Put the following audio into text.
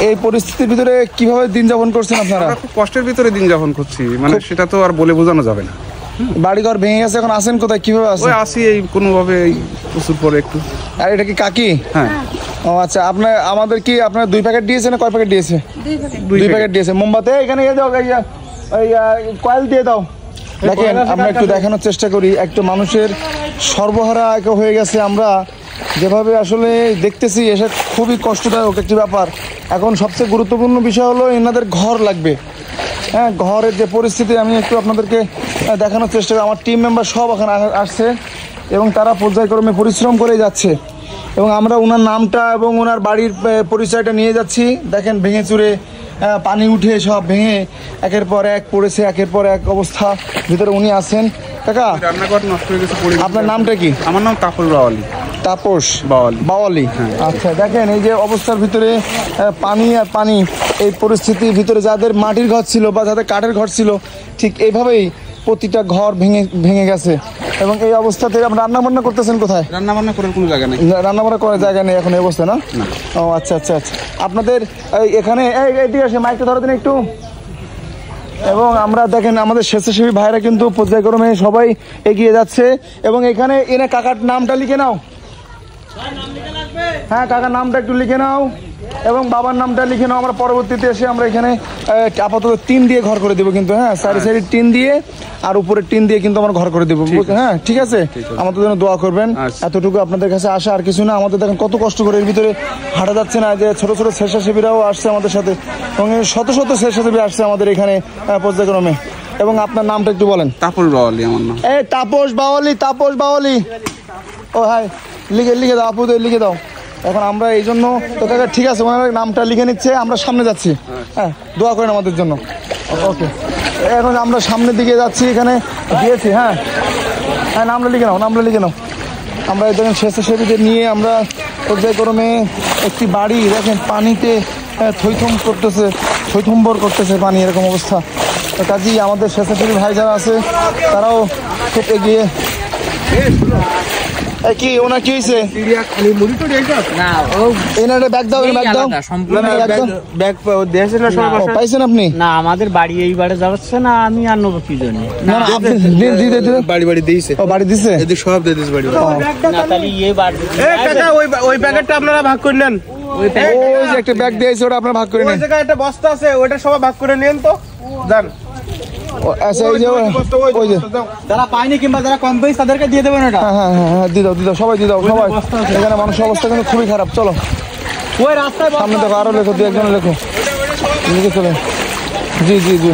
এই পরিস্থিতির ভিতরে কিভাবে দিন যাপন করছেন আপনারা? খুব কষ্টের ভিতরে দিন যাপন করছি, মানে সেটা তো আর বলে বোঝানো যাবে না। বাড়িঘর ভেঙে গেছে, এখন আছেন কোথায়, কিভাবে আছেন? ওই আসি এই কোনোভাবে এই প্রচুর পরে একটু। আর এটা কি কাকি? হ্যাঁ। ও আচ্ছা, আপনার আমাদের কি আপনার 2 প্যাকেট দিয়েছে না কয় প্যাকেট দিয়েছে? 2 প্যাকেট দিয়েছে। মোমবাতি এখানে দাও, ওই কয়েল দিয়ে দাও। দেখেন আমরা একটু দেখানোর চেষ্টা করি, একটু মানুষের সর্বহারা হয়ে গেছে। আমরা যেভাবে আসলে দেখতেছি এসে খুবই কষ্টদায়ক একটি ব্যাপার। এখন সবচেয়ে গুরুত্বপূর্ণ বিষয় হলো এনাদের ঘর লাগবে। হ্যাঁ, ঘরের যে পরিস্থিতি আমি একটু আপনাদেরকে দেখানোর চেষ্টা করি। আমার টিম মেম্বার সব এখানে আসছে এবং তারা পর্যায়ক্রমে পরিশ্রম করে যাচ্ছে এবং আমরা ওনার নামটা এবং ওনার বাড়ির পরিচয়টা নিয়ে যাচ্ছি। দেখেন ভেঙে চুরে পানি উঠে সব ভেঙে একের পর এক পড়েছে, একের পর এক অবস্থা ভিতরে উনি আছেন। কাকা, রান্নাঘর নষ্ট হয়ে গেছে। আপনার নামটা কি? আমার নাম তাপস বাওয়ালি। তাপস বাওয়ালি। আচ্ছা, দেখেন এই যে অবস্থার ভিতরে পানি আর পানি, এই পরিস্থিতির ভিতরে যাদের মাটির ঘর ছিল বা যাদের কাঠের ঘর ছিল ঠিক এইভাবেই প্রতিটা ঘর ভেঙে গেছে। এবং এই অবস্থাতে আপনারা রান্না বান্না করতেছেন কোথায়? রান্না বান্না করার কোনো জায়গা নেই। রান্না বান্না করার জায়গা নেই এখন এই অবস্থা, না? ও আচ্ছা আচ্ছা আচ্ছা। আপনাদের এখানে এইদিকে আসে, মাইকটা ধরো দিন একটু। এবং আমরা দেখেন আমাদের স্বেচ্ছাসেবী ভাইরা কিন্তু পর্যায়ক্রমে সবাই এগিয়ে যাচ্ছে এবং এখানে এনে কাকার নামটা লিখে নাও। হ্যাঁ, কাকার নামটা একটু লিখে নাও এবং বাবার নামটা লিখে নাও। আমরা পরবর্তীতে এসে আমরা এখানে আপাতত টিন দিয়ে ঘর করে দেবো কিন্তু। হ্যাঁ, সাইডে সাইডে টিন দিয়ে আর উপরে টিন দিয়ে কিন্তু আমরা ঘর করে দেবো। হ্যাঁ, ঠিক আছে। আমাদের জন্য দোয়া করবেন। এতটুকু আপনাদের কাছে আসা, আর কিছু না। আমাদের দেখেন কত কষ্ট করে এর ভিতরে হাঁটা যাচ্ছে না। যে ছোট ছোট স্বেচ্ছাসেবীরাও আসছে আমাদের সাথে এবং শত শত স্বেচ্ছাসেবী আসছে আমাদের এখানে পর্যায়ক্রমে। এবং আপনার নামটা একটু বলেন। তাপস বাওয়ালি আমার নাম। এই তাপস বাওয়ালি, তাপস বাওয়ালি। ও হাই, লিখে দাও আপু, লিখে দাও। এখন আমরা এই জন্য তো কাকা, ঠিক আছে, ওনার নামটা লিখে নিচ্ছে। আমরা সামনে যাচ্ছি। হ্যাঁ, দোয়া করেন আমাদের জন্য। ওকে, এখন আমরা সামনের দিকে যাচ্ছি। এখানে দিয়েছি। হ্যাঁ হ্যাঁ, নামটা লিখে নাও, নামটা লিখে নাও। আমরা এই দেখেন স্বেচ্ছাসেবীদের নিয়ে আমরা পর্যায়ক্রমে একটি বাড়ি, দেখেন পানিতে থইথম্বর করতেছে পানি, এরকম অবস্থা। কাজেই আমাদের স্বেচ্ছাসেবী ভাই যারা আছে তারাও খুব এগিয়ে। কি ওনার কি হয়েছে? পাইছেন আপনি? না, আমাদের বাড়ি এইবারে যাচ্ছে না, আমি আর নেবো কি জন্য? বাড়ি দিয়েছে, বাড়ি দিছে সব দিয়ে দিয়েছে বাড়ি। ওই প্যাকেটটা আপনারা ভাগ করলেন। ওই যে একটা ব্যাগ দিয়েছে, ওটা আপনারা ভাগ করে নেন। ওই জায়গায় একটা বস্তা আছে, ওটা সবাই ভাগ করে নেন তো। জান যারা পায়নি কিংবা যারা কম পেয়েছে তাদেরকে দিয়ে দেবেন এটা। হ্যাঁ হ্যাঁ হ্যাঁ, দিয়ে দাও সবাই দিয়ে দাও সবাই। এখানে মানুষের অবস্থা কিন্তু খুবই খারাপ। চলো ওই রাস্তায় সামনে দেখো, আরো লেখো, 2-1 জন লেখো, লিখে চলে। জি জি জি।